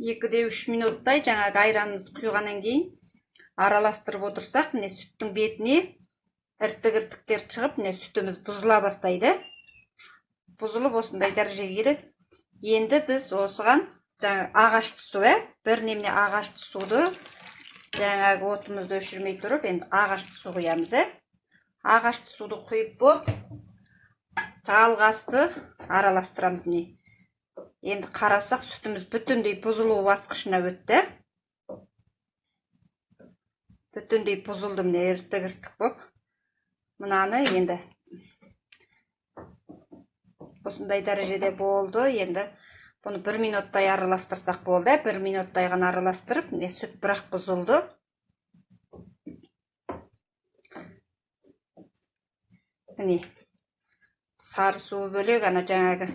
2-3 минуттай жаңағы айранымызды құйғаннан кейін араластырып отырсақ, міне сүттің бетіне іртік-іртіктер шығып, міне сүтіміз бұзыла бастайды. Бұзылып осындай дәрежеге келеді. Енді біз осыған жаңағы ағашты су, бір немене ағашты суды жаңағы отымызды өшірмей тұрып, енді ағашты су құямыз. Ағашты суды құйып болып, жалғасты араластырамыз. Не енді қарасақ, сүтіміз бүтіндей бұзылу басқышына өтті. Бүтіндей бұзылды, міне іртік-іртік болып. Мынаны енді осындай дәрежеде болды. Енді бұны 1 минуттай араластырсақ болды. 1 минуттай ғана араластырып, міне сүт бірақ бұзылды. Міне сары суы бөлек, ана жаңағы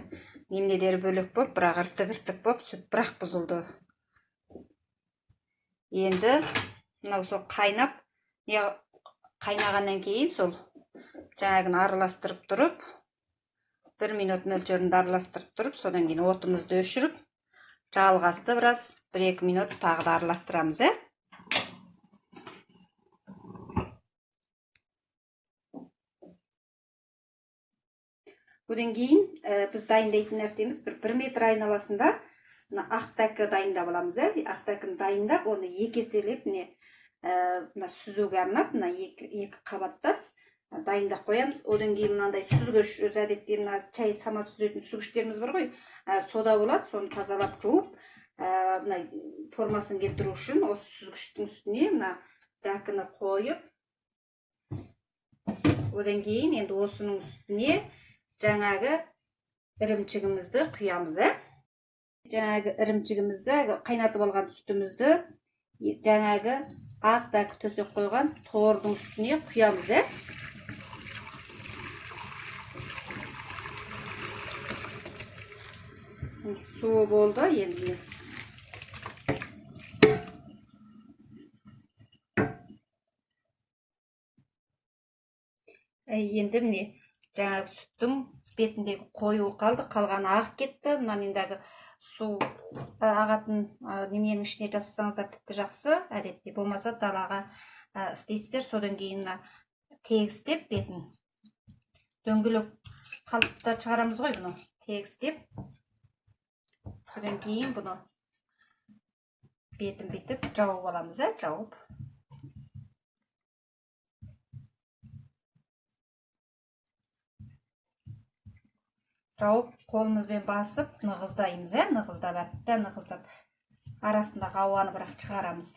немнелері бөлек болып, бірақ іртік-іртік болып, сүт бірақ бұзылды. Енді мынау сол қайнап, қайнағаннан кейін сол жаңағыны араластырып тұрып, 1 минут мөлшерінде араластырып тұрып, содан кейін отымызды өшіріп, жалғасты біраз 1-2 минут тағы да араластырамыз. Бұдан кейін біз дайындайтын нәрсеміз 1 метр айналасында ақтәкі дайындап аламыз. Ақтәкіні дайындап, оны 2 еселеп, сүзуге арнап, 2 қабаттап дайындап қоямыз. Одан кейін мынандай сүзгіш, өз әдетте чай сама сүзетін сүзгіштеріміз бар ғой, сода болады, соны тазалап жуып, формасын келтіру үшін осы сүзгіштің үстіне дәкіні қойып, одан кейін енді осының үстіне жаңағы ірімшігімізді құямыз. Жаңағы ірімшігімізді, қайнатып алған сүтімізді жаңағы ақтәкі төсек қойған тордың үстіне құямыз. Суы болды, енді міне жаңағы сүттің бетіндегі қою қалды, қалғаны ақ кетті. Мұнан ендігі су ағатын неменің ішіне жасасаңыздар тіпті жақсы, әдетте болмаса далаға істейсіздер. Содан кейін тегістеп бетін дөңгелек қалыпта шығарамыз ғой, бұны тегістеп. Содан кейін бұны бетін бетіп жауып аламыз, жауып. Жауып, қолымызбен басып, нығыздаймыз, нығыздап, нығыздап, арасындағы ауаны бірақ шығарамыз.